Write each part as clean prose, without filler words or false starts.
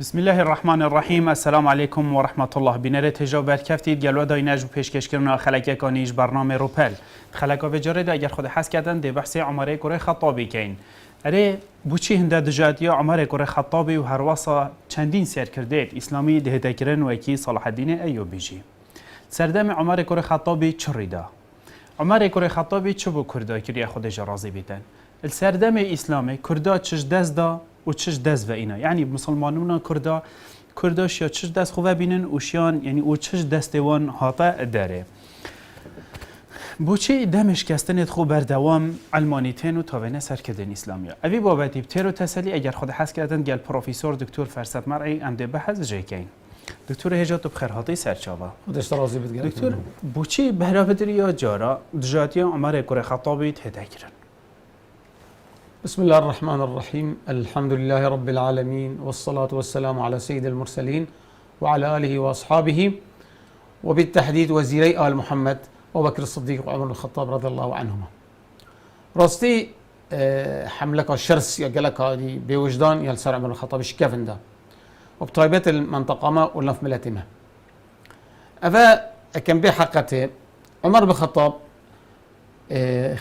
بسم الله الرحمن الرحیم. السلام علیکم و رحمت الله. بینره تجا برکفتید گلو داینج و پیشکش کردن خلک کانیش برنامه روپل خلک و جاره اگر خود حس کردن دی بحث عمر کره خطابی کین اره بوچی هنده دجاتیا عمر کره خطابی و هر واسا چندین سر کرده اسلامی ده تکرن و کی صلاح الدین ایوبی جی سردم عمر کره خطابی چریدا عمر کره خطابی چه بو کرده کری خود جرازی بیتن السردم اسلامی کرده چش دست دا و چش دست و اینا یعنی مسلمانان کرداش یا چش دست خواه بینن اوشیان یعنی او چش دست وان هاتا داره بوچه دمش کستنت خوب بردوام علمانیتین و تاوینه سرکدن اسلامیا اوی بابتی بتر و تسلی اگر خود حس کردن گل پروفیسور دکتر فرصت مرعی انده بحث جیکین دکتر هجات بخیر هاتی سرچاوا خودش راضی بگید دکتر بوچه بهرافدری یا جارا دجاتی عمر کره خطابی تهدکرن بسم الله الرحمن الرحيم الحمد لله رب العالمين والصلاة والسلام على سيد المرسلين وعلى آله وأصحابه وبالتحديد وزيري آل محمد وبكر الصديق وعمر الخطاب رضي الله عنهما راستي حملك الشرس يقلك هذه بوجدان يلسر عمر الخطاب شكافن ده وبطيبات المنطقة ما ولا في ملاتمها أفا كان بحقته عمر بن الخطاب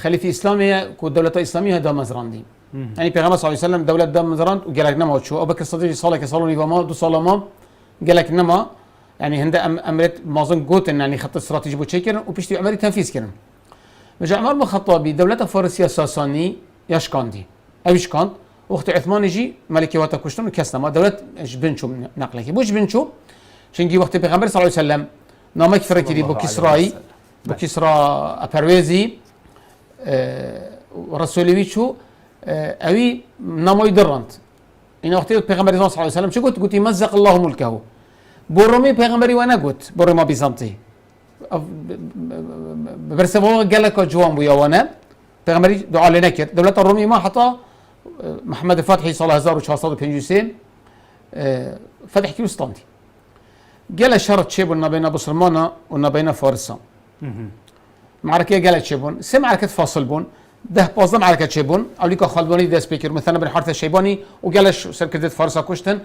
خليفة إسلامية كدولة إسلامية دا مزراندي يعني پیغمبر صلى الله عليه وسلم دولة دا مزراند وقالك نما شو أبو بكر الصديق صالك صالوني وما دو صالما قالك نما يعني هندا أمرت مازن قوتن يعني خط استراتيجي بو تشيكرن وبيشتي عمري تنفيذ كرن رجع عمر بن الخطاب دولة فارسية ساساني يشكاندي أيش كاند وقت عثمان يجي ملكي واتا كشتن وكسنا ما دولة بنشو نقلك بوش بنشو شنجي وقت پیغمبر صلى الله عليه وسلم نامك فركري بو كسراي بو كسرى أبرويزي رسولي شو أوي نموي درنت إن وقتي پیغمبر صلى الله عليه وسلم شو قلت يمزق الله ملكه برومي پیغمبري وانا قلت بروما بيزنطي برسمه قال لك جوان بو يوانا پیغمبري دعاء لنا كر دولة الرومي ما حتى محمد الفاتحي صلى الله عليه وسلم فتح كيلوستانتي قال شرط شيء بين بسلمانة وبين فارسان معركة قالت شيبون سه معركة فاصل بون ده بازده معركة شيبون أوليكا خالدوني ده سبيكر مثلا بن حارث الشيباني وقالش سركدت فارسا كشتن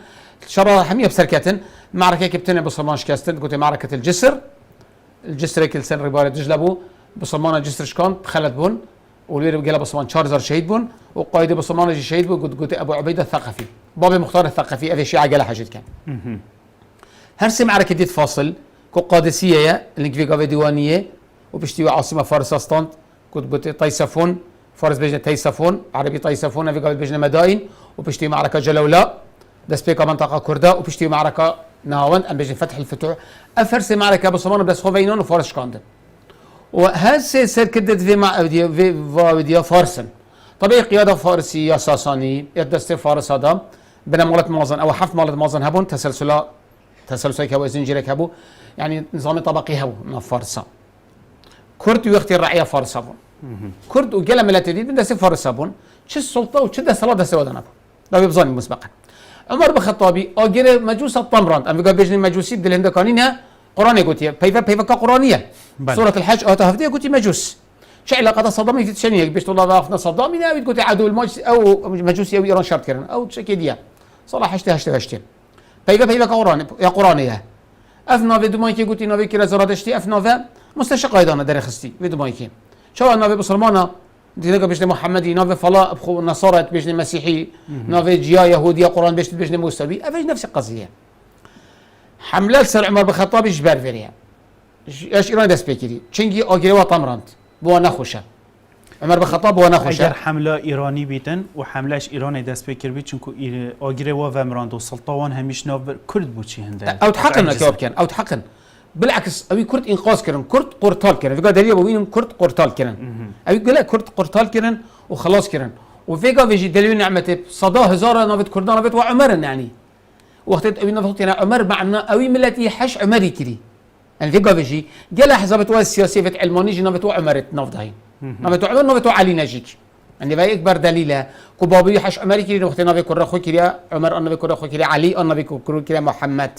شرا حمية بسركتن معركة كبتن بصرمان شكاستن قلت معركة الجسر كل سنة ربارة دجلبو بصرمان الجسر شكان خلت بون ولير قال بصرمان شارزر شهيد بون وقايد بصرمان جي شهيد بون قلت أبو عبيدة الثقفي بابي مختار الثقفي أذي شيعة قال حاجة كان هرسي معركة ديت فاصل كو قادسية اللي في ديوانية وبشتي عاصمة فارسستان كنت طيسفون فارس بيجنا تيسفون عربي طيسفون في قبل بيجنا مدائن وبشتي معركة جلولا دس بيكا منطقة كردة وبشتي معركة ناوند أم بيجنا فتح الفتوح أفرس معركة بصمان بس خوفينون وفارس كاندن وهذا سير كدت في مع في فارسن طبيعي قيادة فارسية ساساني يدست فارس هذا بنا مالت مازن أو حفظ مالت مازن هبون تسلسل كابو زنجير كابو يعني نظام طبقي هبو من فارسان كرد وقتي الرعية فارس هبون كرد وقلا ملات جديد من دس فارس هبون شو السلطة وشو ده صلاة دس ودنا هبون ده بيبظاني مسبقا عمر بن الخطاب أجر مجوس الطمران أم بيقول بيجني مجوسي بدل هند كانينها قرآن يقولي بيفا كقرآنية سورة الحج أو تهفدي يقولي مجوس شو علاقة صدام في تشنيه بيش تقول الله وافنا صدام ينا بتقولي عدو المجوس أو مجوسي أو إيران شرط كرن أو شكل ديا صلاح هشتي بيفا كقرآن يا قرآنية أفنا في دماغي يقولي نبي كلا زرادشتي أفنا في مستشق أيضا در خستي في مايكين شو نافي بسلمانة دينك بيجني محمدي نافي فلا بخو نصارى بيجني مسيحي نافي جيا يهودية قرآن بيجني موسوي أفيج نفس القضية حملات سر عمر بن الخطاب جبر فيها ايش إيران دست بكري چنگي أجروا طمرانت بوا نخوشه عمر بن الخطاب بوا نخوشه اگر حمله ایرانی بیتن و حملهش ایران دست بکر بی چونکو آگره و ومراند و سلطان همیش ناو کرد بوچی هنده او تحقن نكيوب كان او تحقن بالعكس ابي كرت انقاذ كرن كرت قرطال كرن فيقا دليل بوينهم كرت قرطال كرن ابي يقول لك كرت قرطال كرن وخلاص كرن وفيقا فيجي دليل نعمته صدا هزار نافت كردان نافت وعمر يعني وقت ابي نافت يعني عمر معنا ابي ملتي حش عمري كري يعني فيقا فيجي قال حسابت السياسيه فت علماني جي نافت عمرت نافت هاي نافت عمر نافت علي ناجيك يعني باي اكبر دليله كبابي حش عمري كري وقت نافت كره خو كري عمر نافت كره خو كري علي نافت كره كري محمد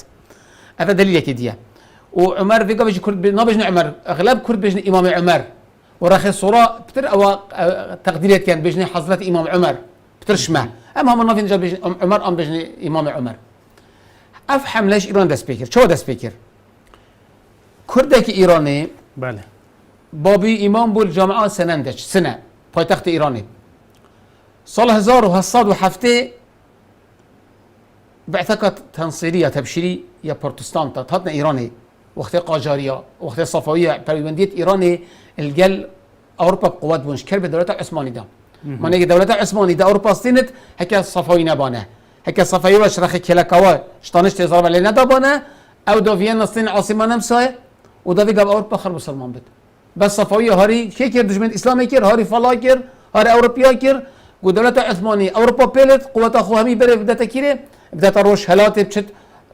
هذا دليل كديه وعمر في قبل كرد نابجن عمر اغلب كرد بجن امام عمر ورخي الصوره بتر او تقديرات كان بجن حضرة امام عمر بترشمه اما هم نافين جاب بجن عمر ام بجن امام عمر اف حملش ایران دست بکر چه دست بکر کردک ایرانی بله بابی ایمان بول جامعه سنندش سنه پایتخت ایرانی سال 1807 بعثة تنصيرية تبشيري يا بروتستانتا تاتنا إيراني وقت قاجارية وقت صفوية بريوندية إيراني الجل أوروبا بقوات بونش كرب دولة عثماني دا ما نيجي دولة عثماني دا أوروبا استنت هكا صفوي نبانه هكا صفوي وش رخي كلاكوا شطانش تزرب علينا دابانه أو دا فيينا استن عاصمة نمساي ودا في قبل أوروبا خرب سلمان بد بس صفوية هاري كي كير دشمن إسلامي كير هاري فلا كير هاري أوروبيا كير ودولة عثماني أوروبا بيلت قوات أخو همي بري بدأت كيره بدأت روش هلاته بشت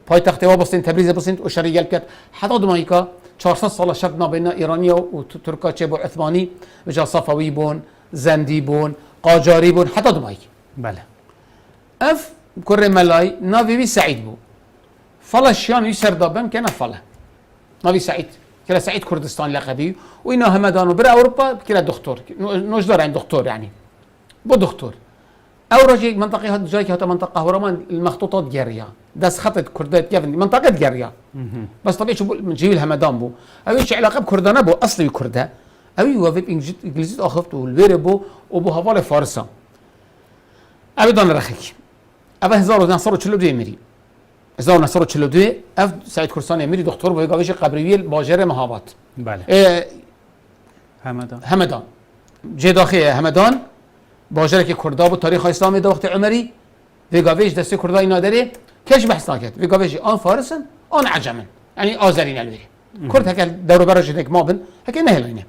پایتخت وا بستین تبریز بستین و شریعت کرد حتی دمایکا 400 سال شب نابین ایرانیا و ترکا چه با عثمانی و جا صفوی بون زندی بون قاجاری بون حتی دمایک بله اف کره ملای ناوی سعید بو فلا شیان یی سردابم کنه فلا ناوی سعید کلا سعید کردستان لقبی و اینا همدانو بر اروپا کلا دکتر نوش دارن دکتر يعني بو دكتور او رجي منطقه هاد جاي هات منطقه هرمان المخطوطات جاريه داس خطط كردات كيف منطقه جاريه بس طبيعي شو من جيل الهمدان بو او ايش علاقه بكردانه بو اصلي كرده او يوافق انجليزي اخفته البيربو وبو هفال فارسا ابدا رخيك ابا 1942 ميري 1942 اف سعيد كرساني ميري دكتور بو قاويش قبريويل باجر مهابات بله همدان جي داخل همدان باجره که کردا بود تاریخ اسلامی در وقت عمری ویگاویج دسته کردای نادره کش بحث نکرد ویگاویج آن فارسن آن عجمن یعنی آذرین الوری کرد هکل دور برش دک ما بن هکل نهلینه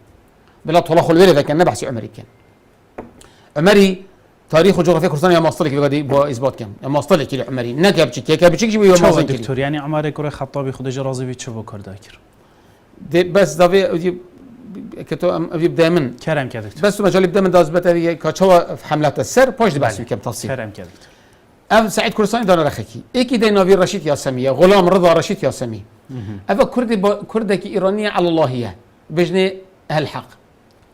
بلا طلاق الوری لكن نبحث عمری کن عمری تاریخ و جغرافیا کردستان یا ماستری که بگادی با اثبات کن یا ماستری که عمری نکب چی که بچی که بیو مازن کی دکتر یعنی عمر کره خطابی خودش راضی بی چه بکرد اکر بس داوی كتو يبدا من كرم كدكتور بس مجال يبدا من داز بتري كاتشوا في حملات السر باش بس كم تفصيل كرم كدكتور ام سعيد كرساني دانا رخكي ايكي دي نافي رشيد ياسميه غلام رضا رشيد ياسمي افا كردك ايرانيه على الله هي بجني الحق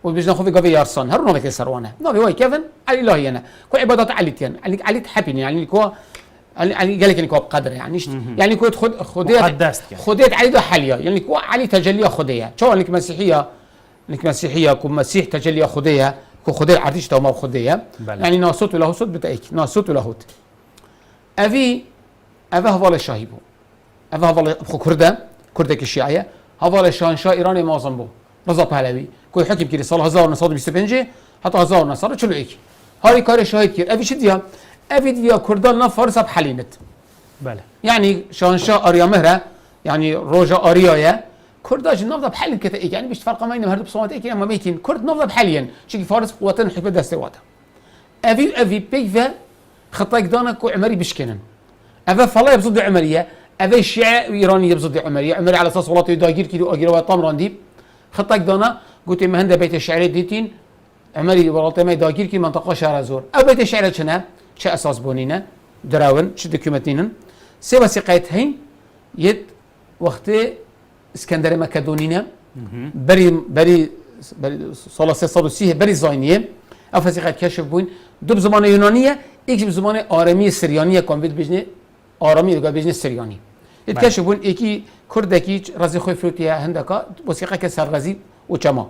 وبجني خوفي قافي يارسان هرنا لك سروانه نافي واي كيفن على الله انا كو عبادات عليتين علي تحبني يعني كو يعني قال لك انك بقدر يعني كو خديت علي دو حاليا يعني كو علي تجليه خديه شو انك مسيحيه كو مسيح تجليه خديه كو خديه عرضيش تو ما خديه يعني ناسوت ولا صوت بتاعك ناسوت ولا هوت افي هفال الشاهيبو افي هفال كردك الشيعيه هفال الشاهنشاه ايراني معظم بو رضا پهلوی كو حكم كيري سال 1925 حتى 1940 هاي كار شاهد كير افي شديا افي ديا كردان فارس بحلينت بله يعني شاهنشاه اريا مهره يعني روجا اريايا كرداج نفضل بحل كتا يعني باش فرق ما بين هرب صوت اكي اما ميكين كرد نفضل بحاليا شي فارس قوتن حكمه دستواتا افي بيفا خطاك دانك وعمري بشكنن افا فلا يبصد عمريه افا الشيعة ايراني يبصد عمريه عمري على اساس والله داير كيلو اجر طمران دي خطاك دانا قلت ما هند بيت الشعر ديتين عمري والله ما داير كي منطقه شهر زور او بيت الشعر شنو شي اساس بونينا دراون شي دوكيومنتينن سي وثيقات هين يد وقت اسكندر مكدونينا بري سال 330 بري زاينيه افسيقات كشف بوين دو بزمان يونانيه ايك بزمان آرامي سريانيه كون بيت بجني آرامي لغا بجني سرياني يتكشف بوين ايكي كردكي رازي خوي فروتيا هندكا وثيقه كسر غزي وجما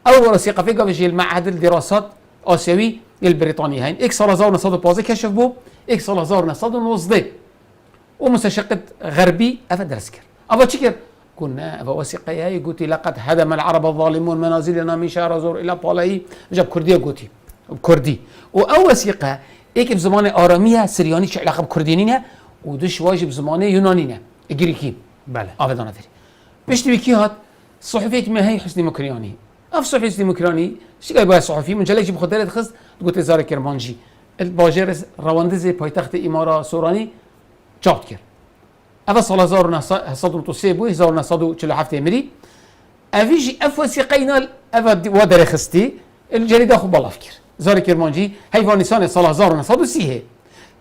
اول وثيقه في قبل المعهد الدراسات اسيوي البريطاني هين اكس سال 1915 كشف بو اكس سال 1919 ومستشقة غربي افدرسكر افا تشكر كنا وثيقة هي قلت لقد هدم العرب الظالمون منازلنا من شهر الى بالاي جاب كرديه قلتي بكردي واول وثيقه ايك بزمان اراميه سرياني شي علاقه بكردينينا ودش واجب زمانه يونانينا جريكي بله ابدا نظري باش تبكي هات صحفيك ما هي حسني مكرياني اف صحفي حسني مكرياني شي قال بها صحفي من جلك بخدرت خص قلت زار كرمانجي الباجر رواندزي بايتخت اماره سوراني جابت كر افا سال 1903 بو 1947 امري افيجي اف وثيقينا افا ودر خستي الجريده خو بالله فكر زار كرمانجي حيوانستان سال 1930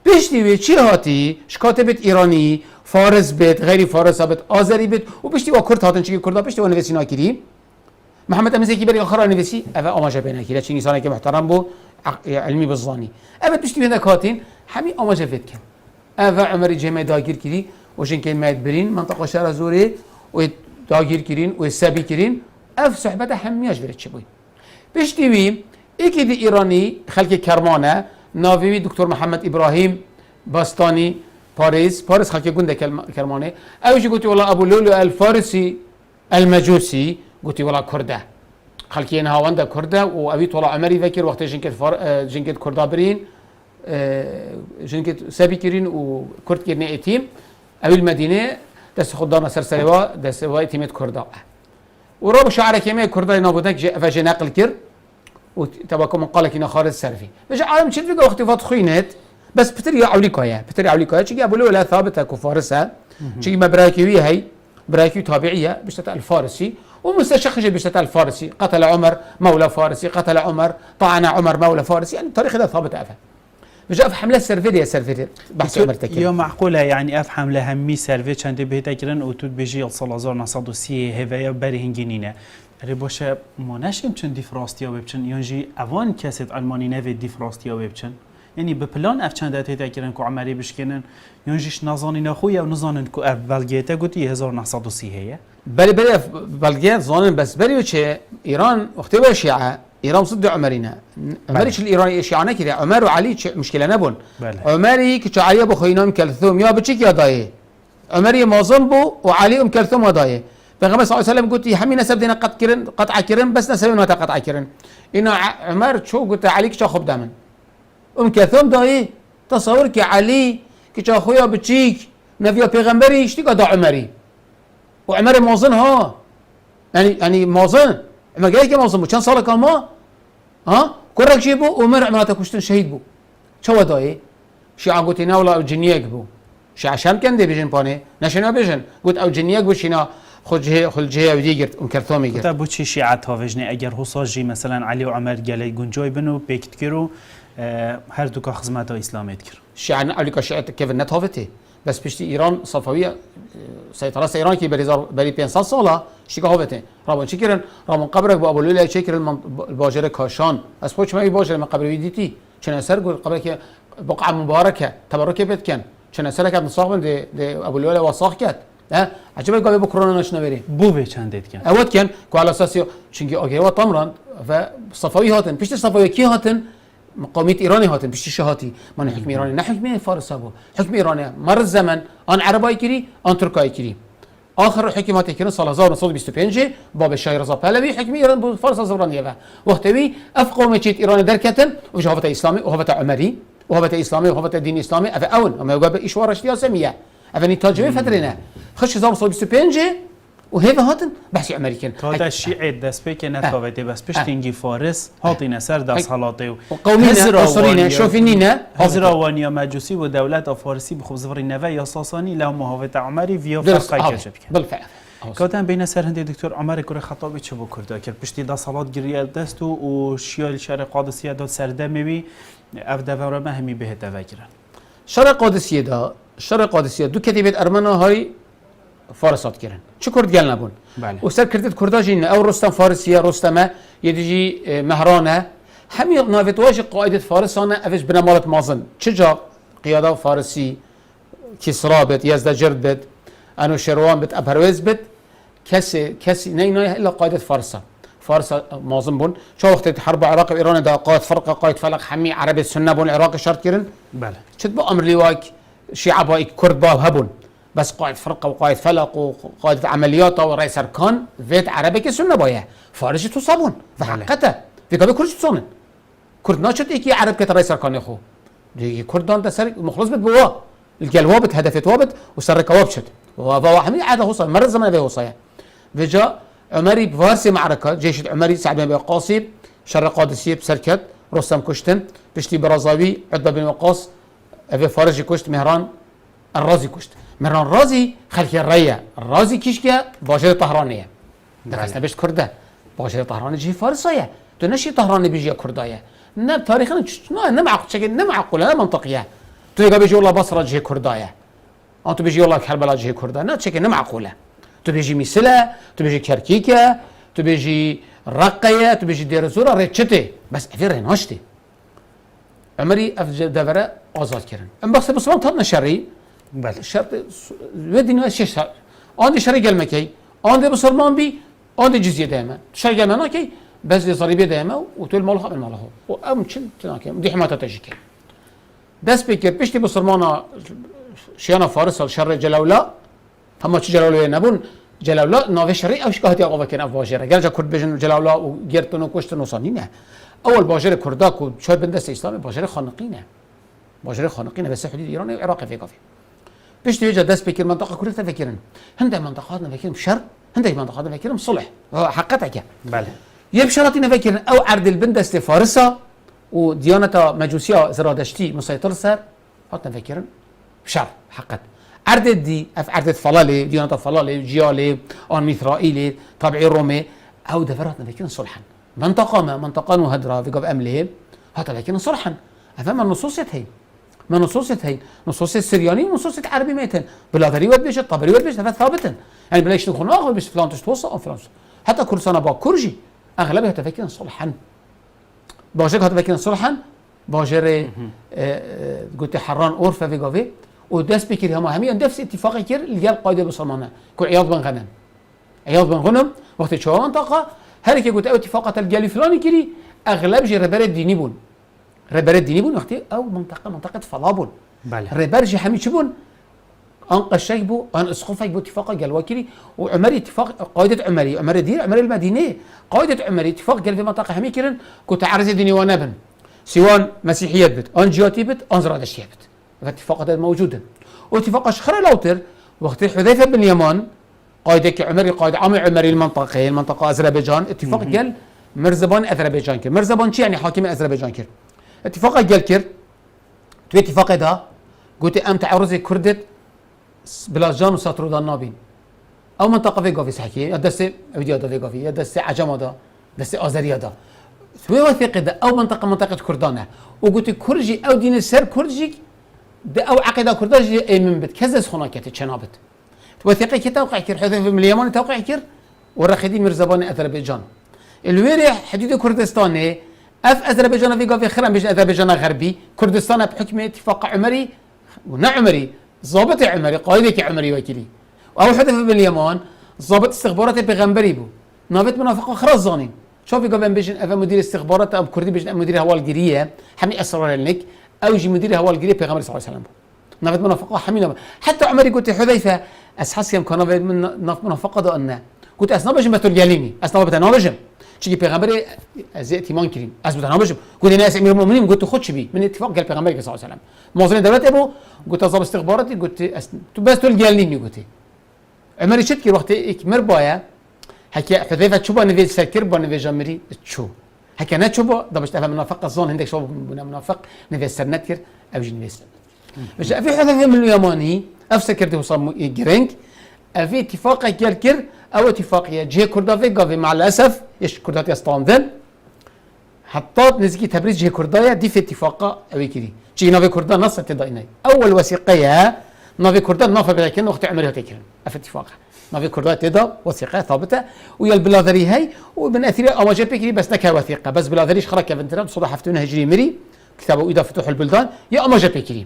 بيشتي ويشي هاتي شكاتبت ايراني فارس بيت غير فارس بيت آذري بيت وبيشتي وكرد هاتن شي كردا بيشتي ونفسي ناكري محمد امزي كي بري اخر نفسي افا اماجه بينا كي لشي انسان كي محترم بو علمي بالظاني افا بيشتي هناك هاتين حمي اماجه فيت كان افا عمري جمع داير كري وشين كان مايت برين منطقة شارع زوري وتاجير كرين وسابي كرين اف صحبته همياش بريت شبوي بيش تيوي ايكي دي ايراني خلق كرمانه ناوي دكتور محمد ابراهيم باستاني باريس خلق گنده كرمانه اوجي قلت والله ابو لولو الفارسي المجوسي قلت والله كرده خلقين هاونده كرده وابيت والله عمري فكر وقت جنكت كرده برين جنكت سابي كرين وكرد كرني اتيم اوي المدينه دست خدانا سرسلوا دست واي تيمت كرده وراب شعر كيمي كرده نابودك فجي نقل كر وتباكم قالك إنه خارج سرفي بس عالم شد فيك وقت فات خوينت بس بتري عوليكايا شيء أبو لولا ثابتة كفارسها شيء ما براكيوي هي براكيو تابعية بشتاء الفارسي ومستشخص بشتاء الفارسي قتل عمر مولى فارسي قتل عمر طعن عمر مولى فارسي يعني التاريخ هذا ثابت أفهم بجا أف حملة سرفيديا بحث عمر تكلم يا معقولة يعني أف حملة همي سرفي چند بهتكرن وتود بيجي صل 1930 هوايا برهنجينينه رباشه ما نشیم چند دیفراستیا ببچن یعنی اوان کسیت آلمانی نوید دیفراستیا ببچن یعنی به پلان اف چند داته تکرن که عمری بشکنن یعنیش نزانی نخوی و نزانن که اف بلگیته گویی 1930 هیه بله بلگیت زانن بس بریو چه ایران وقتی با شیعه ایران صد عمرینه عمریش الایرانی شیعانه کره عمر و علی مشکل نبون عمری که علی ابو خوینام کلثوم یا بچی که دایه عمری مازن بو و علی کلثوم دایه پیغمبر صلی الله علیه و سلم قلت همین نسب دینا قطع کرن بس نسب اینا قطع کرن اینا عمر شو قلت علی که خب دامن کلثوم دایی تصور که علی که خویا بچیک نبی پیغمبری اشتی که دا عمری و عمر مازن ها یعنی مازن اما گاهی که مازن بود چند سال کان ما ها کرک چی بو عمر عمراته کشتن شهید بو چه دایی شیعه قلت اینا ولا جنیک بو شیعه شام کنده بیشن پانه نشنا بیشن قلت او جنیک بو شینا خلجه ودي قرت كرثومي قرت تابو شي شيعة هاوجني اگر حصاجي مثلا علي وعمر قالي گنجاي بنو بيكتكرو هر دوكا خدمات اسلامي تكر شيعة عليك شيعة كيف نتهافتي بس بيشتي ايران صفويه سيطرة ايران كي بري 500 ساله شيكا هافتي رابون شكرن رابون قبرك بابو لولا شكر الباجر كاشان اس بوش ما باجر من قبر ويديتي چن اثر قول قبرك بقعه مباركه تبرك بيت كان چن اثر كان صاحب دي ابو لولا وصاخ كات ها عجبك قبل بكورونا نش نبري بو به چند دید کن اوت كان كو على اساس چونكي اوكي و طمران فصفوي هاتن بيشت صفوي كي هاتن مقامية ايراني هاتن بيشت شهاتي من حكم ايراني نه حكم فارس ابو حكم ايراني مر الزمن ان عرباي كري ان تركاي كري اخر حكومات كري سال 1925 باب الشاه رضا پهلوي حكم ايران فارس زورانيه وقتوي افقومه ايران دركتن وجهوت اسلامي وهوت عمري وهوت اسلامي وهوت دين اسلامي اف اول اما يبقى اشوار سياسيه افني تاجمي فترنا خش 1925 وهذا هاتن بحثي امريكان هذا الشيعي دست بيك نتفاوته بس بشتينجي فارس هاتين سر دست حالاته وقومينا اصرينا شوفينينا هزراوانيا مجوسي ودولت فارسي بخوف زفر النوى يا ساساني لهم مهاوت عمري فيا فرقاي كشف بالفعل كاتن بين سر هندي دكتور عمر كره خطابي چه بكرده كر پشتي دا صلات گريال دست و شيال شرق قادسيه داد سردمي اف دور ما همي به تفكر شرق قادسيه دو كتيبه ارمنا هاي فارسات كرن چه كرد قال نبون و سر كردت كرداجين او رستم فارسيه رستمه يديجي مهرانه همي نافتواج قائده فارسانه افش بنمالت مازن چجا قياده فارسي كسرى بت يزدجرد بت انو شروان بت ابروز بت كسي ناي الا قائده فارس مازن بون شو وقت حرب العراق وايران دا قائد فرقه قائد فلق حمي عربي السنه بون العراق شرط كرن بله شد بو امر لواك شيعة باي كرد باب هبون بس قائد فرقه وقائد فلق وقائد عمليات ورئيس اركان فيت عربي كسنه بايا فارس تصابون فحقته في قبل كل تصونن كرد ناشط ايكي عرب كت رئيس اركان يخو دي كردان تسر مخلص بت بوا الجلوابت هدفت وابت وسر كوابشت وهو حمي عاده وصل مر الزمن به وصايا فجاء عمري بفارسي معركه جيش العمري سعد بن وقاص شر قادسيه بسركت رستم كشتن بشتي برازاوي عتبه بن وقاص ابي فارس كشت مهران الرازي كشت مهران الرازي خلك الريا الرازي كيشكا باجر طهرانيه دخلت بيش كرده باجر طهراني جي فارسيه تنشي طهراني بيجي كردايه نب تاريخنا نه معقوله نه منطقيه تو بيجي والله بصره جي كردايه انت بيجي والله كربلاء جي كردايه نه تشكي نه معقوله تو بيجي مثلا تو بيجي كركيكه تو بيجي رقيه تو بيجي دير زوره ريتشتي بس افيرين هاشتي عمري افجر دفره آزاد کردن. ام بخش مسلمان تام نشری بله شرط ودينا شش آن شرط gelmekey آن بسلمان بي آن جزية دائما شرط gelmena كي بس ضريبة دائما وتقول مالها من مالها وأم شل تناكي دي حماية تجيك بس بكر بيشتي بسلمانا شيانا فارس الشر جلاولا هم شو جلاولا نبون جلاولا نافي شري أو شكاهتي أقوى كنا باجرة قال جا كرد بيجن جلاولا وجرتون وكشتون وصانينه أول باجرة كرداك وشوي بندس إسلامي باجرة خانقينه باجرة خانقينه بس حدود إيران والعراق في كافي بيشتي يجي دس بكر منطقة كلها تفكرن هندي منطقاتنا فكرهم شر هندي منطقاتنا فكرهم صلح حقتك بله يبشرتي نفكرن أو عرض البندس لفارسة وديانة مجوسية زرادشتي مسيطر سر هات نفكرن شر حقت عرض دي عرض فلالي ديانة فلالي جيالي آن ميثرائيلي طبعي رومي أو دفرات نفكرن صلحا منطقة ما منطقة مهدرة في قف أمليه هات نفكرن صلحا أفهم النصوص هي ما نصوص هي نصوص السرياني ونصوص العربي ميتين بلا ذري ود بيش الطبري ود بيش هذا ثابتا يعني بلاش تكون آخر بيش فلان تستوصى أو فلان حتى كرسانا با كرجي أغلبها تفكرن صلحا باجر هذا فكرة صلحا باجر قلت حران أورفا في قافي ودس بكير همي نفس اتفاق كير اللي قال قائد بسلمانة كو عياض بن غنم عياض بن غنم وقت شو منطقة هل كي قلت أو اتفاقات الجالي فلاني كيري أغلب جي ربار الديني بون ربار الديني بون وقت أو منطقة فلابون ربار جي حمي شبون أنقى الشيء بو أن أسقفك بو اتفاق قال وكيلي وعمري اتفاق قائدة عمري دير عمري المدينة قائدة عمري اتفاق قال في منطقة همي كيرن كنت عرض ديني ونبن سواء مسيحية بت أن جياتي بت أن زرادشتي بت الاتفاق هذا موجودا واتفاق أشخر لوتر وقت حذيفة بن اليمان قائدة عمري قائد عمري المنطقة أذربيجان اتفاق قال مرزبان أذربيجان كير مرزبان شي يعني حاكم أذربيجان كير اتفاق قال كير تو اتفاق ده قلت أم تعرض كردت بلاجان وساترو دا نابين او منطقه في قافي سحكي دسته فيديو دا في قافي دسته عجمه دا دسته ازريه دا سوي وثيقه دا او منطقه كردانه وقلت كرجي او دين السر كرجي دا او عقيده كرداجي اي من بت كزس خناكه تشنابت وثيقه كي توقع كير حذيفه من اليمن توقع كير ورخدي مرزبان اذربيجان الويري حدود كردستان اف اذربيجان في قافي خرم بيج اذربيجان غربي كردستان بحكم اتفاق عمري ونا عمري ضابط عمري قائدك عمري وكيلي او حدا في اليمن ضابط استخبارات بيغمبري بو نافت منافق خرز زانين شوفي قبل بيجن اف مدير استخبارات اب كردي بيجن مدير هوا الجريه حمي اسرار لك او يجي مدير هوا الجريه بيغمبر صلى الله عليه وسلم نافت منافق حمينا حتى عمري قلت حذيفه اسحس يم كان من منافقه ده ان قلت اسنا بجم بترجاليني اسنا بتنا بجم تيجي بيغمبري ازيتي مانكرين اسبت انا بجم قلت ناس امير المؤمنين قلت خدش بي من اتفاق قال بيغمبري صلى الله عليه وسلم موظفين دولت ابو قلت ضابط استخباراتي قلت بس تلقاليني قلت عمري شتكي وقت اكمر بايا حكي حذيفه شو بنفي سكر بنفي جمري شو حكي انا شو ضبط افهم منافق الظن عندك شو منافق نفي سرنتكر او جنفي بس في حذيفه من اليماني افسكرت وصام جرينك في اتفاق كيركر او اتفاقيه جي كردافي قافي مع الاسف ايش كردات يستانذن حطات نزكي تبريز جي كردايا دي في اتفاقه او كذي جي نافي كردان نص تدايناي اول وثيقه نافي كردان نافي لكن وقت عمرها تكرن في اتفاقها نافي كردان تدا وثيقه ثابته ويا البلاذري هي ومن اثير اواجر بكري بس نكا وثيقه بس بلاذريش خرك بنترا صدح حفتون هجري مري كتابه اذا فتوح البلدان يا اواجر بكري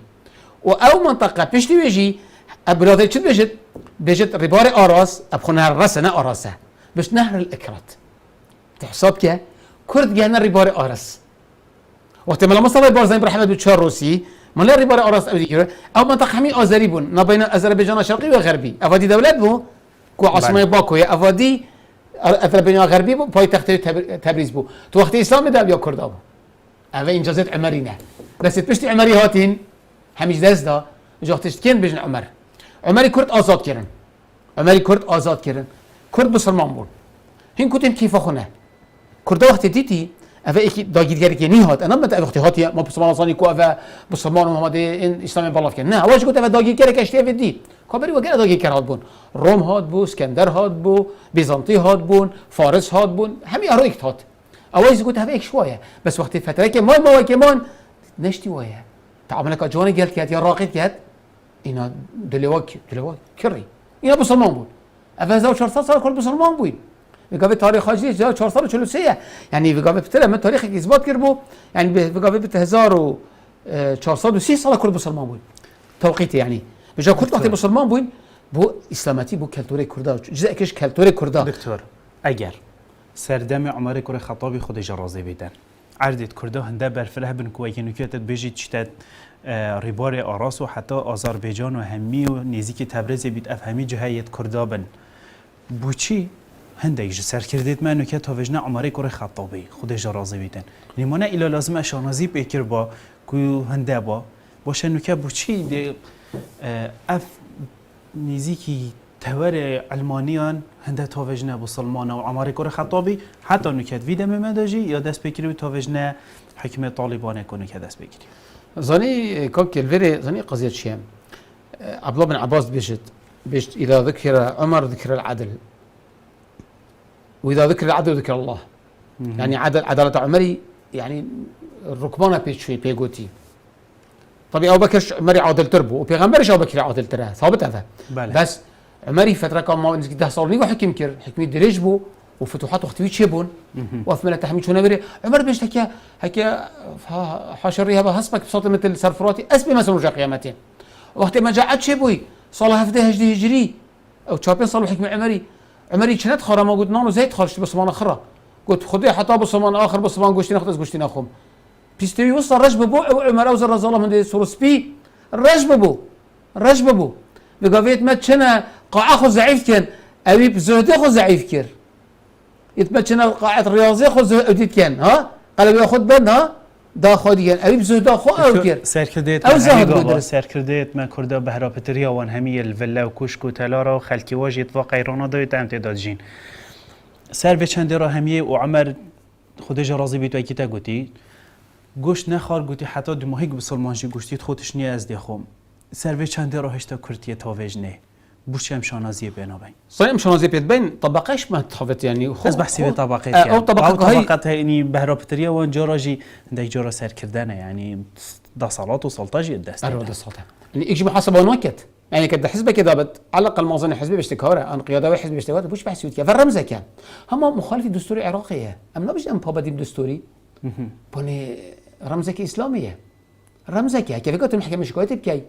او منطقه بيشتي ويجي بلاذري شد بيجت رباري اراس ابخنا الرسنه اراسه باش نهر الاكرات تحسبك كرد جانا رباري ارس وقت ما مصطفى بارزين برحمد بتشار روسي ما لا رباري ارس او منطقه حمي ازريبون ما بين اذربيجان الشرقي وغربي افادي دولات بو كو عاصمه باكو يا افادي اذربيجان غربي بو باي تخت تبريز بو تو وقت اسلام ده بيا كرد ابو هذا انجازات عمرينا بس تبشتي عمري هاتين حميش داز دا جوقتش كان بجن عمري كرد آزاد كرن عمري كرد آزاد كرن كرد بسلمان بون هين كتم كيف خونه كرد وقت ديتي أفا إيكي داگیرگری که نیهات انا مت وقتی هاتی ما بسلمان زانی کو أفا بسلمان محمد این اسلام بالاف کن نه واش گفت أفا داگیرگری کشتی أفا دی کابری وگره داگیرگر هات بون روم هات بو اسکندر هات بو بیزانتی هات بون فارس هات بون همین ارویکت هات اواز گفت أفا ایک شویه بس وقتی فتره که ما کمان نشتی وایه تعاملك جوانی گلت کرد یا راقید کرد اینا دلواک کری اینا بسلمان بود أفا 1400 سال كل بسلمان بود بقى تاريخ هاجي 1443 يعني بقى بتلا من تاريخ اثبات كربو يعني بقى بت 1430 سال كل بسلمان بود توقيت يعني بجا كرد وقتی مسلمان بوین بو اسلامتی بو کلتور کردا جزء کش کلتور کردا. دکتر اگر سردم عمر کوره خطابی خود جرازی بیدن عردت کردا هنده برفله بن کوی نکات بجید چتاد ریبار آراس و حتی آذربایجان و همی و نزدیک تبریز بیت افهمی جهایت کردا بن بوچی هنده ایج سر کردید من نکات هاوجنا عمر کوره خطابی خود جرازی بیدن نیمانه ایلا لازم اشانازی بکر با کو هنده باشه نکات بوچی ده اف نزدیکی توار علمانیان هنده تاوجنا بسلمان و عمر کوره خطابی حتی نکات ویدم مداجی یا دست بکری تاوجنا حکم طالبان کنه که دست بکری. زاني كوكي الفيري زاني قضية شيم عبد الله بن عباس بيجت إذا ذكر عمر ذكر العدل وإذا ذكر العدل ذكر الله. يعني عدالة عمري يعني الركبانة بيشوي بيجوتي. طبيعي أبو بكر عمري عادل تربو وبيغمرش أبو بكر عادل ترى ثابت هذا. بس عمري فترة كان ما نزكي ده صار نيجو حكيم كير حكمي دريجبو وفتوحات وقت شيبون وثمانية تحميل شو نبري عمر بيش هكيا حاشريها بهسمك بصوت مثل سرفراتي اسبي مثلا رجع قيامتين وقت ما جاء شيبوي صالح هفده هجري هجري او تشابين صالح حكمي عمري كانت خرا ما قلت نانو زيت خرجت بصمان اخرى قلت خذي حتى بصمان اخر بصمان قشتي ناخذ قشتي ناخذ بيستوي وصل رجب بو عمر اوزر رزاله من دي سورسبي الرجب بو لقافيت ما كنا قاع اخو ضعيف كان ابي بزهد اخو ضعيف كير يتمكن قاعة رياضية خذ أوديت كان ها قال بياخذ بن ها دا خودی کن اوی بزود دا خو او کرد سر کردیت او زهد بود سر کردیت ما کرده بهرا پتریا وان همی الولا و کوشک و تلارا و خلکی واجد و قیرانا دایت امتداد جین سر به چند را همی و عمر خودش راضی بیت و کی تا گویی گوشت نخار گویی حتی دو ماهی بسلمانجی گوشتید خودش نیاز دیخوام سر به چند را هشتا کردیه تاویج نه بوشم شانازی بینابین. صحیح شانازی بین طبقهش ما تخفت يعني از بحثی به طبقه او طبقات يعني بهرا بتريا وان جاراجي عندك جارا سر كردانه يعني دا صلات وسلطاجي الدست. أروح الصلاة. يعني يجي محاسبة ونوكت. يعني كده حزب كده بد على الأقل موازنة حزبي بيشتكاره أن قيادة حزب بيشتكاره بوش بحث يوتيا فالرمزة كان هم مخالف الدستور العراقية أم نبيش أم بابا ديم دستوري بني رمزك إسلامية رمزك كيف قلت المحكمة شكويتي بكي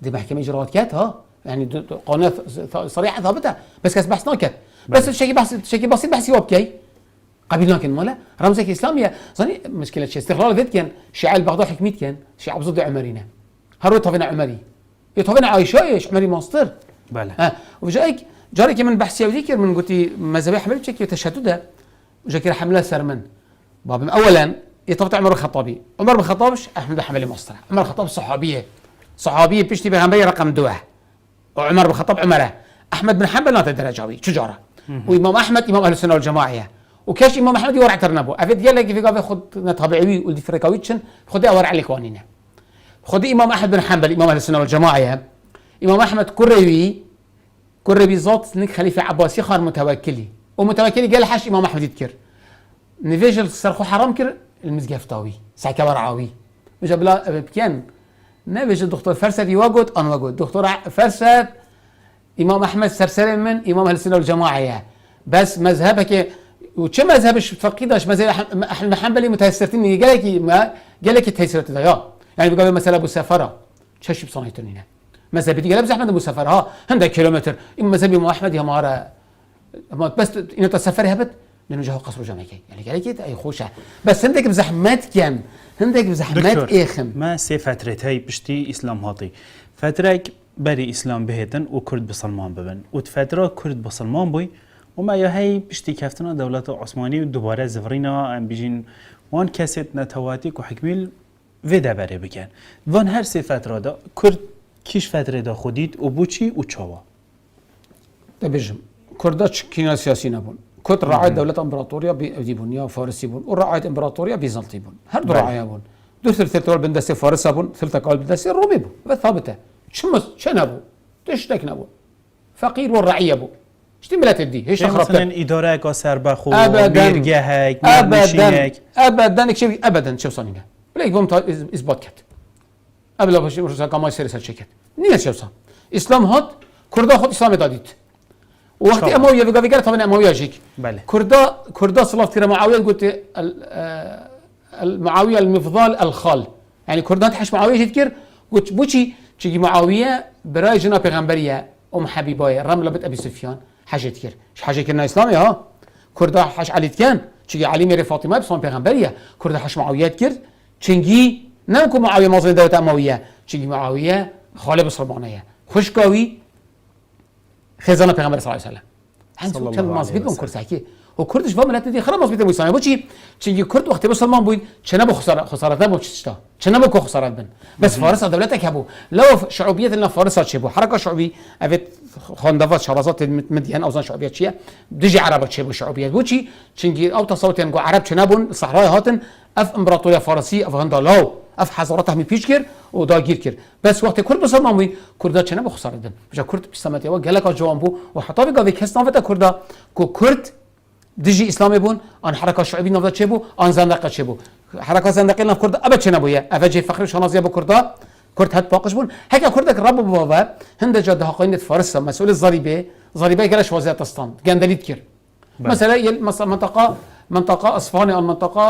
دي محكمة إجراءات كات ها يعني قانون صريحة ثابتة بس كاس بحث ناكت بس شيء بسيط بحث يوب كي قبل لكن ولا رمزك إسلامية ظني مشكلة شيء استقلال ذات كان شيعة البغداد حكميت كان شيعة بزود عمرينا هرو طفنا عمري يطفنا عايشة إيش عمري ماستر بله وجايك جارك من بحث يوديكر من قلتي مذهبي حمل بشكل تشدده وجاكر حمله سرمن باب أولا يطفت عمر الخطابي عمر بن الخطابش أحمد حملي ماستر عمر الخطاب صحابية بيشتي بغنبي رقم 2 وعمر بن الخطاب عمره احمد بن حنبل نات الدرجاوي شجاره وامام احمد امام اهل السنه والجماعه وكاش امام احمد يورع ترنبو افيد قال لك في قاف خد طبيعي ولدي فريكاويتشن خدي اورع لك وانينا خدي امام احمد بن حنبل امام اهل السنه والجماعه امام احمد كربي زوت نك خليفه عباسي خان متوكلي ومتوكلي قال حاش امام احمد يذكر نفيجل سرخو حرام كر المزقفتاوي ساكا ورعاوي مجا بلا بكان نبيش الدكتور فرسد يوجد أنا وجود دكتور فرسد إمام أحمد سرسري من إمام أهل السنة والجماعة بس مذهبك وش مذهبش فقيداش مذهب أحمد حنبلي متأثرتني قالك تأثرت ده يعني بيقول مثلا أبو سفرة شو بصنايتني هنا مذهب دي قال أحمد أبو سفرة ها عندك كيلومتر إما مذهب إمام أحمد يا مارا بس إنه تسافر هبت لأنه جاه قصر جامعي يعني قالك أي خوشة بس عندك بزحمات كان عندك بزحمات إيخم ما سي فترة هاي بشتي إسلام هاطي فترة بري إسلام بهتن وكرد بسلمان ببن وفترة كرد بسلمان بوي وما يا هاي بشتي كافتنا دولة عثمانية ودوباره زفرينا ام بيجين وان كاسيت نتواتيك وحكميل فيدا بري بكن وان هر سي فترة دا كرد كيش فترة دا خوديت وبوچي وچاوا تبجم كرداش كينا سياسي نبون كنت رعاية دولة امبراطورية بيبون يا فارسي بون ورعاية امبراطورية بيزنطي بون هر دو رعاية بون دو ثلث بندسي فارس بون ثلث قال بندسي الرومي بون بس ثابته شنبو تشتك نبو فقير والرعية بو اشتي ملا تدي هيش تخربت مثلا إدارة كسربخو ابدا ميرجهك ابدا شيء ابدا شو صانينا بلاك بوم اثبات كت قبل باش كما يصير شركت نيه شو صان اسلام هات كردا خود اسلام داديت وقت امويه بقى قال طبعا امويه جيك بله كردا صلاف ترى معاويه قلت المعاويه المفضال الخال يعني كردان تحش معاويه تذكر قلت بوشي تجي معاويه برای جنا پیغمبریه حبیبای رمله بت ابي سفيان حاجت كر حاجه كرنا اسلامي ها كردا حش عليت كان چي علي ميري فاطمه بصون پیغمبریه كردا حش معاويات كر چنگي نكو معاويه مازن دوله امويه چنگي معاويه خاله بسلمانيه خوشكاوي خزانه پیغمبر صلی الله علیه و سلم هم مزبیت بون کرد و کردش و ملت دی خراب مزبیت موسیقی با چی چنگی کرد وقتی مسلمان بود چه نبو خسارت نبو چشتا چه نبو کو خسارت بن بس فارس دولتك هبو لو شعوبيه لنا فارس چه بو حركه شعبي افت خاندوات شرازات مدين اوزان شعوبيه چيه دجي عرب چه بو شعوبيه بو چی چنگی او تصوت نگو عرب چه نبون صحرای هاتن اف امبراطوريه فارسی افغاندالاو اف حضارت هم پیش کرد و داگیر کرد بس وقتی کرد مسلمان بود کردا چه نبو خسارت دن بجا کرد بسمتی و گلک جوان بو و حتی بگاوی کس نافت کردا کو کرد دجي اسلامي بون ان حركه شعبيه نفذ چه بو ان زندقه چه بو حركه زندقه نف كرد ابد چه نبويه افجي فخر شنازيه بو كردا كرد هات باقش بون هكا كردك رب بابا هند جد حقين فارس مسؤول الضريبه قالش وزاره اسطان جندليت كير مثلا منطقه اصفهان ان منطقه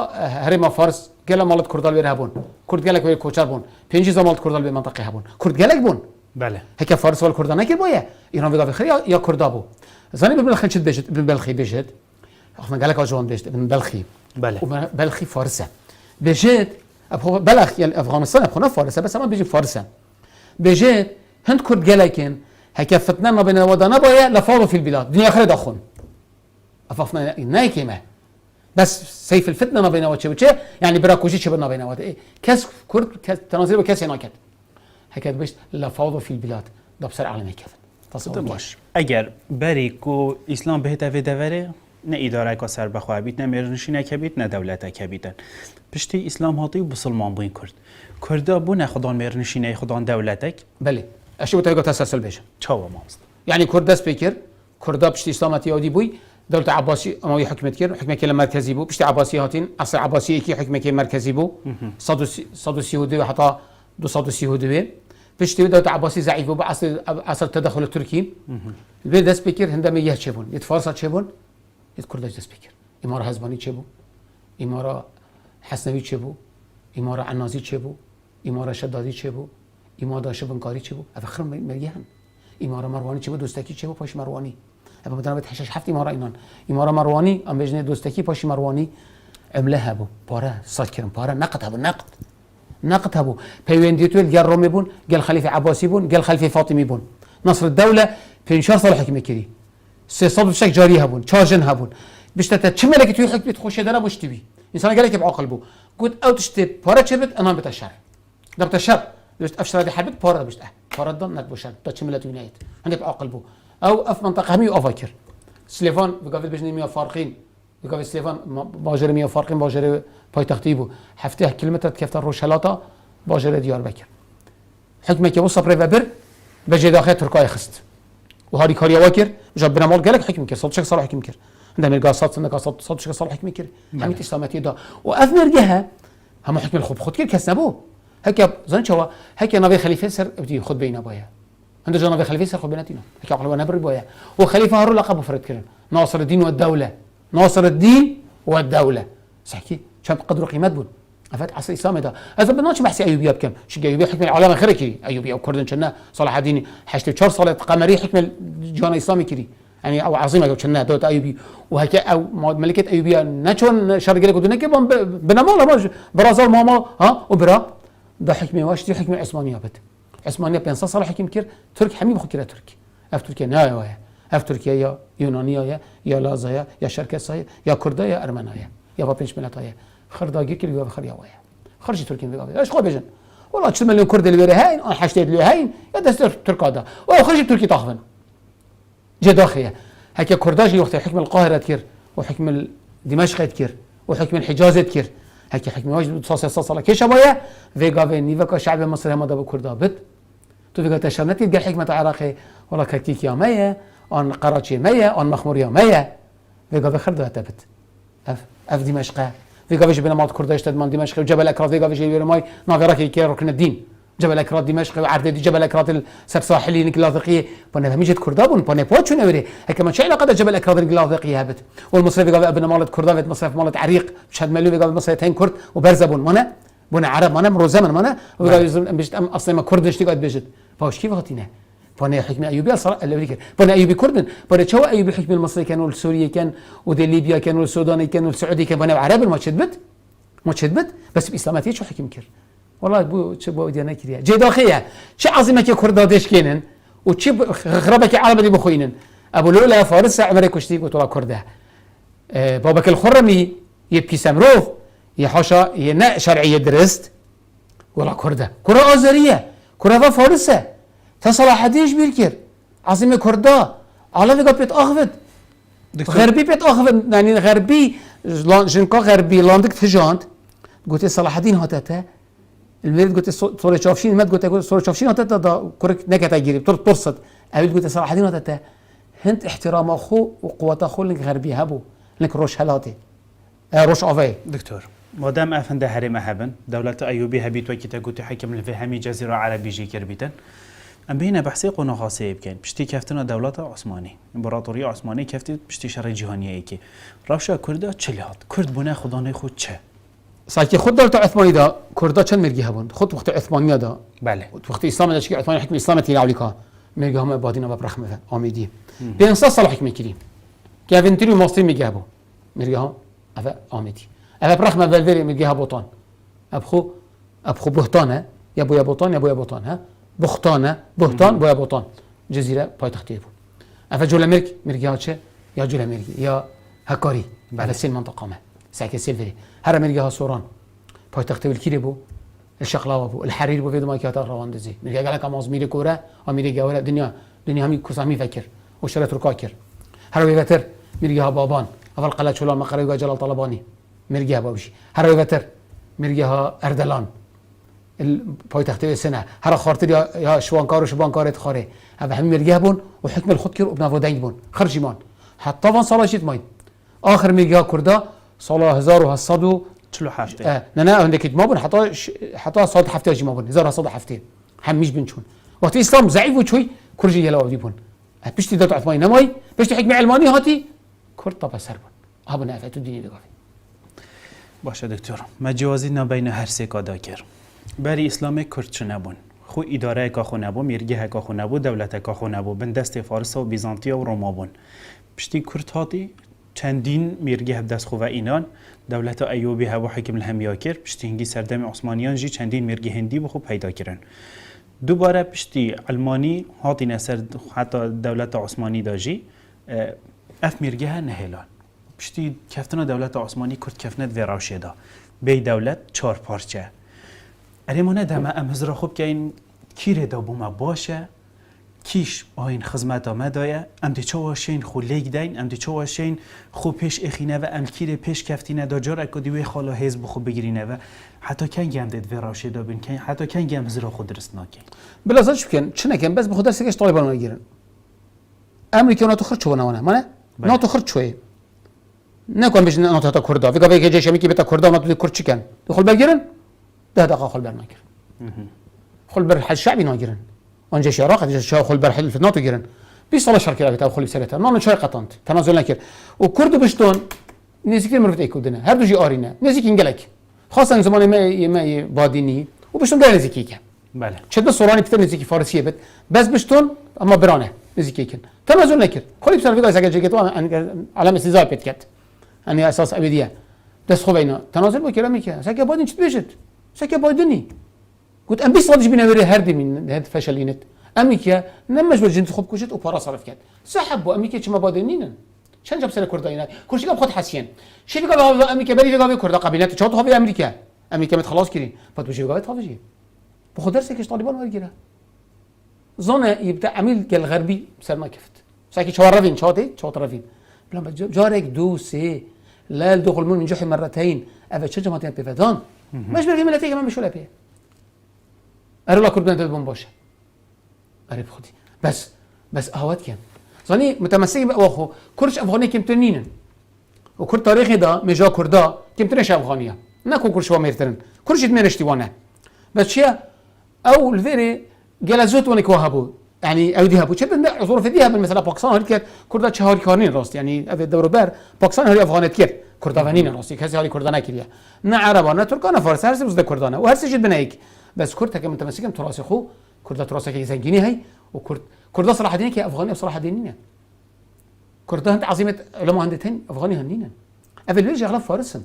هرم فارس قال مالت كردال بيرهبون كرد قالك وي كوچر بون پنج زمالت كردال به منطقه هبون كرد قالك بون بله هكا فارس ولا كردان نكير بويه ايران بيغا خير يا كردا بو زاني بن بلخي بيجت بن بلخي بيجت اخنا قالك جوان بيجت بن بلخي بله بلخي فارسه بيجت بلخ يعني افغانستان ابخنا فارسه بس ما بيجي فارسه بيجت هند كرد قالكن هكا فتنه ما بين ودانا بويه لفاضوا في البلاد دنيا خير دخون افافنا نايكمه بس سيف الفتنه ما بين وجه يعني براكوشي چه بنا بين وجه إيه؟ كاس كرد تناظر بكاس هناك هكذا بيش لفاضوا في البلاد دبسر عالمي كذا تصور باش اگر بری کو اسلام بهت اوی دوره نه اداره کا سر بخواه بیت نه مرنشینه که بیت نه دولت که بیتن پشتی اسلام هاتی و بسلمان بوین کردا بو نه خدان مرنشینه خدان دولتک بله اشی بتاعی تسلسل بشه چاو ماست يعني كرد سبيكر كردا بشتي اسلامتي يودي بوي دولة عباسي اموي حكمت كير حكمه كلا مركزي بو بشتي عباسي هاتين عصر عباسي كي حكمه كي مركزي بو صدوسي هودي حتى 230 هودي بشتي دولة عباسي ضعيف بو عصر التدخل التركي البلد سبيكر هندما يهشبون يتفارس تشبون يذكر سبيكر اماره حزباني تشبو اماره حسنوي تشبو اماره عنازي تشبو اماره شدادي تشبو اماره شبنكاري تشبو افخر مريان اماره مروانی چه بود دوستکی چه بود پاش مروانی ابا بدنا بتحشش حفت اماره اینان اماره مروانی ام بجنه دوستکی پاش مروانی عمله هبو پاره ساکرم پاره نقد هبو نقد هبو پیوندیتول گل رومی بون گل خلیفه عباسی بون گل خلیفه فاطمی بون نصر الدوله 15 سال حکم کردی 300 شک جاری هبون 4 جن هبون بشتا چه ملکی توی حکمت خوشه داره مشتی بی انسان قال لك بعقل بو قلت او تشتي باره چه بت انا بتشر ده بتشر بشت افشر هذه حبت باره بشت فرضا انك بشر تشملت يونايت عندك عقل بو او اف منطقه همي افكر سليفان بقابل بجني 100 فارقين بقابل سليفان باجر 100 فارقين باجر پایتختی بو هفته كيلومتر كيف روشلاتا باجر ديار بكر حكمك وصل بريفبر بجي داخل تركيا خست وهاري كاريا واكر جاب بنمال قالك حكم كر صدق صار حكم كر عندما القاصات انك صدق صار حكم كر حميت اسلامتي دا وافنر جهه هم حكم الخب خد كر كسبو هكا زين شو هكا نبي خليفه سر بدي خد بينا بايا عنده جنبي خليفه سر خد بيناتنا هكا عقل نبر بايا وخليفه هارو لقب فرد كرن ناصر الدين والدوله ناصر الدين والدوله صحكي كان قدر قيمت بون افات عصر الاسلام ده هذا بدناش بحث ايوبيا بكم شي ايوبيا حكم العالم اخر كي ايوبيا وكردن كنا صلاح الدين 84 صلاه قمري حكم جان الاسلامي كري يعني او عظيمه كنا دوله ايوبي وهكا او ملكه ايوبيا نشون شرق لك ودنا كيبون بنمال برازيل ماما ها وبرا ده حكمه واش دي حكمه عثمانيه بت عثمانيه 500 سال حكم كير ترك حميم خو كير ترك اف تركيا نايا اف تركيا يا يونانيه يا لازايا يا شركسايا يا كردايا يا ارمنايا يا بابنش ملتايا خرداگی که لیوه خریا ویا خرجی ترکیه بگاوی ايش خو بجن والله 8 مليون كرد اللي هاين انا حشتيت له هاين يا دستور تركادا وخرجي تركي طاخفن جا داخيه هكا كرداجي وقت حكم القاهره كير وحكم دمشق كير وحكم الحجاز كير هكا حكم واجد صاصه كيش ابويا فيغافي نيفكا شعب مصر هم دا بكردا بد تو فيغا تشنتي قال حكمه عراقي والله كركيك يا مية ان قراچي مية ان مخمور يا مية فيغافي خردا تبت اف دمشق فيغافيش بين مالت كرداش تدمان دمشق وجبل اكراد فيغافيش يرماي نافراكي كي ركن الدين جبل اكراد دمشق وعردي جبل اكراد السرساحلي نكلاذقيه بنا فهميجت كردابون بنا بوتشو نوري هكا ما شيء علاقه جبل اكراد نكلاذقيه هبت والمصري فيغافي ابن مالت كردافيت مصرف مالت عريق شهد مليو فيغافي مصريتين كرد وبرزبون منا بنا عرب منا مرو زمن منا ويغافي بيجت اصلا ما كردش تقعد بيجت فاش كيف هاتينا فانا حكم ايوبي اصلا اللي فانا ايوبي كردن فانا شو ايوبي حكم المصري كان والسوري كان ودي ليبيا كان والسوداني كان والسعودي كان فانا عرب ما تشدبت بس باسلاماتيه شو حكم كر والله بو شبو ديانا كريا جي داخيه شي عظيمه كي كردا ديش كينن وشي غربك عرب دي بخوينن ابو لولا فارس عمري كشتي قلت له كرده بابك الخرمي يبكي سمروف يحاشا ينا شرعيه درست ولا كرده كره ازريه كره فارسه تصلاح ديش بيركر عظيمه كردا على فيك بيت اخفد غربي بيت اخفد يعني غربي جنكا غربي لاندك تجاند قلت صلاح الدين هاتته المريض قلت صورة شافشين ما قلت صورة شافشين هاتته دا كرك نكتا جيري ترصد أبي قلت صلاح الدين هاتته هنت احترام أخو وقوة أخو لك غربي هبو لك روش هلاتي روش أوفي دكتور مادام أفنده هرم هبن دولة أيوبي هبيت وكتا قلت حكم الفهمي جزيرة عربي جي كربيتن ام بينا بحثي قونا خاصه بكين بشتي كفتنا دولة عثماني امبراطورية عثماني كفتي بشتي شر جهانية ايكي رافشا كردا چليات كرد بنا خدانه خود چه ساكي خود دولة عثماني دا كردا چند مرگي هبون خود وقت عثمانية دا بله وقت اسلام دا شكي عثماني حكم اسلام تيلا عليكا مرگي هم بادينا ببرخمه آميدي بينصا صلاح حكمي كريم كافنتري ماستري مرگي هبو مرگي هم افا آميدي افا برخمه والفيري مرگي هبوطان ابخو بهتانه يا بوطان ها بختانه بهتان بويا بوطان جزيره پایتختی بود افا جولا مرگي ها چه يا جولا مرگي يا هكاري على سين منطقه ما ساكي سيلفري هر مرگي ها سوران پایتختی بالكيري بو الشقلاوه بو الحرير بو فيدو ما كياتا رواندزي مرگي قال لك امازميري كوره اميري جوله دنيا همي كوسامي فكر وشرت ركاكر هر ويبتر مرگي ها بابان اول قلعه شولان مقري جلال طلباني مرگي ها بابشي هر ويبتر مرگي ها اردلان الپایتختی سنه هر خاطر یا شوانکار و شبانکار خاره هذا هم مرگه بون و حکم الخود کر و بنوادین بون خرجی مان حتی وان سال شید ماین آخر مرگه کردا سال 1747 نه عندك ما بون حتی صاد هفته جی ما بون 1707 همیش بنچون وقتی اسلام ضعیف و چوی کرجی یلا ودی بون بشتی دات عثمانی نمای بشتی حکم علمانی هاتی کرد طبعا سر بون ها بنا فتو دینی دگافی باشه دکتر مجازی نبین هر سه کادا کر بری اسلام کرد چه نبون خو اداره کا خو نبو مرگه کا خو نبو دولت کا خو نبو بن دست فارس و بیزانتیا و روما بون پشتی کرد هاتی چندین مرگه دست خو و اینان دولت ایوبی هوا حکم الهمیا کرد پشتی هنگی سردم عثمانیان جی چندین مرگه هندی بخو پیدا کردن دوباره پشتی علمانی هاتی نصر حتی دولت عثمانی داجی اف مرگه نهلان پشتی کفتنا دولت عثمانی کرد کفنت وراشه دا بی دولت چهار پارچه اریمونه دم امزرا خوب که این کیره دا بوما باشه کیش آین خدمت آمده ام دی چه واشین خو لیگ دین ام دی چه واشین خو پیش اخینه و ام کیره پیش کفتینه دا جار اکو دیوی خالا حزب خو بگیرینه و حتی کنگی هم دید وراشه دا بین کن حتی کنگی هم زرا خود درست ناکن بلازد شو کن چه نکن بس بخود درسته کش طالبان نگیرن امریکا ناتو خرد چوه نوانه منه ناتو خرد چوه نکن بیش ناتو تا کردا ویگا ویگا جیش همی که بیتا کردا ناتو دی کرد چی کن دخل بگیرن ده دقیقه خل بر نگیرن خل بر حل شعبی نگیرن آنجا شراق جیش خل بر حل ناتو گیرن 20 سال شرکت بیت خلی سرتا نان چای قطانت تنازل نکرد و کرد بشتون نزدیکی مرفت ایکودنه هر دو جی آرینه نزدیک انگلک خاصا زمان ما بادینی و بشتون در نزدیکی کن بله چه سورانی پتر نزدیکی فارسیه بد بس بشتون اما برانه نزدیکی کن تنازل نکرد خلی بسر فیگا سگل جگتو علامه استیزای پیت کرد یعنی اساس ابدیه دست خوب اینا تنازل با کلام میکنه سکه بادین چت بشت سکه بادنی قلت ام 20 سال بينا وري هردي من هاد فشلينت امريكا نمش بالجنس خوب كوشت وبارا صرف كات سحبوا امريكا شما بادنين شان جاب سنه كرداينا كل شيء خد حسين شي فيغا امريكا بري فيغا كردا قبيلات تشوت هو امريكا مت خلاص كرين فات بجي فيغا تخافجي بخو درسك ايش طالبان ورجيرا زونه يبدا عميل الغربي سر ما كفت ساكي شوارفين شوطرفين بلا جارك دو سي لا الدخول من جحي مرتين ابا شجمه بفدان مش بري ملتي كمان مش ولا بيه ارلا كردن تدبون باشه قريب خدي بس اهوات كان زاني متمسك بقى واخو كرش افغاني كم تنينن وكر تاريخي دا مجا كردا كم تنش افغانيه نكون كرش واميرتن كرش تمنشتي وانا بس شيا او الفيري جلازوت ونك وهبو يعني اودي هبو شد عذور في ديها مثلا باكستان هلك كردا شهر كانين راست يعني ابي دورو بار باكستان هي افغانيت كير كردانين راست كاسي هالي كردانا كيريا نا عربا نا تركانا فارس هرس بس كردانا وهرس جد بنايك بس كرد كم متمسكين تراث خو كرد تراث كي زنجيني هي كرد صلاح الدين كي افغاني صلاح الدين كرد هند عظيمه علماء هندتين افغاني هندين افل اغلب فارسن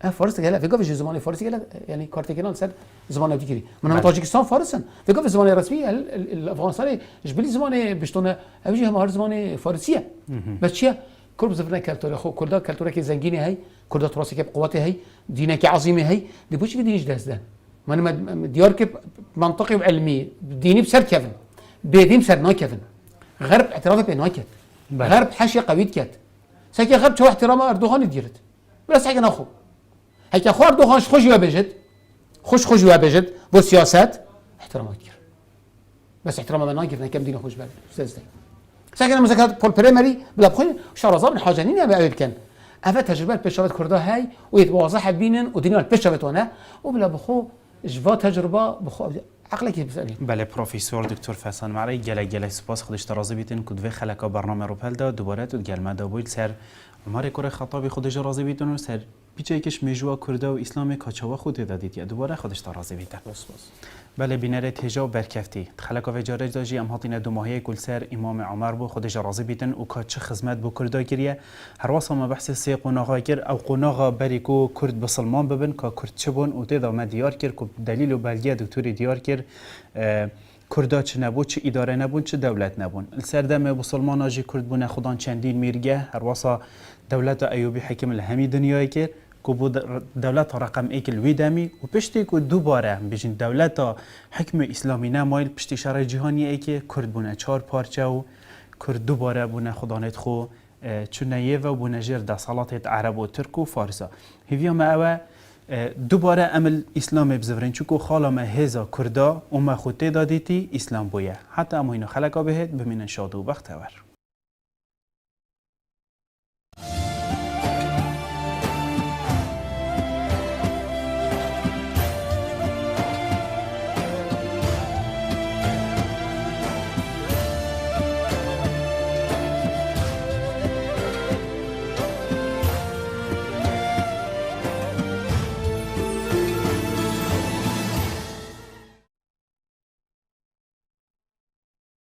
فارس قال في قبل زمان فارسي قال يعني كارتيكينال سد زمان ديكري من طاجيكستان فارسن في قبل زمان رسمي الافغانستان جبلي زمان بشتونه اوجه هم زمان فارسيه بس شيء كل زفنا كالتوري خو كل ده كالتوري كي زنجيني هي كل ده تراثي كي بقوته هي دينه كي عظيمه هي دي بوش دي ايش ده من ديار كي منطقي وعلمي ديني بسر كيفن بيدين بسر نا كيفن غرب اعترافه بناكت غرب حاشيه قويت كات ساكي غرب شو احترام اردوغان ديرت بس حاجه ناخو هيك اخو اردوغان خوش يوابجد خوش يوابجد بو سياسات احترامات كير بس احترام من ناكيف كم دين خوش بالي استاذ ساكن مذاكرات بول بريمري بلا بخوي شارزاب حاجانين يا بقى كان افا تجربه بشرات كردا هاي ويتواضح بينن ودنيا البشرتونه وبلا بخو جوا تجربه بخو عقلك بسالي بله پروفیسور دکتر فسان معری گله سپاس خودش ترازی بیتن کد و خلقا برنامه رو پل داد دوباره تو گلمه دا بویل سر عمر کره خطابی خودش رازی بیتن و سر پیچه کش مجوا کرده و اسلام کاچوا خود دادید یا دوباره خودش ترازی بیتن بله بینره تجا برکفتی خلقا و جارج داجی ام هاتین دو ماهی کل سر امام عمر بو خودش رازی بیتن و کاچ خدمت بو کرده گریه هر واسه ما بحث سی قناغا کر او قناغا بریکو کرد بسلمان ببن که کرد چبون و تدا ما دیار کر که دلیل و بلگه دکتر دیار کر کردا چه نبود چه اداره نبود چه دولت نبود السردم بسلمان آجی کرد بونه خدان چندین میرگه هر واسه دولت ایوبی حکم الهمی دنیای کر که بود دولت رقم ایک الویدمی و پشتی که دوباره بیشتر دولت حکم اسلامی نمایل پشتی شرع جهانی ای که کرد بونه 4 پارچه و کرد دوباره بونه خدانت خو چونه و بونه جر ده صلات عرب و ترک و فارسا هیویا ما اوه دوباره عمل اسلام بزورین چون که خاله ما هزا کردا و ما خود دادیتی اسلام بویه حتی اما اینو خلقا بهت بمینن شاد و بختور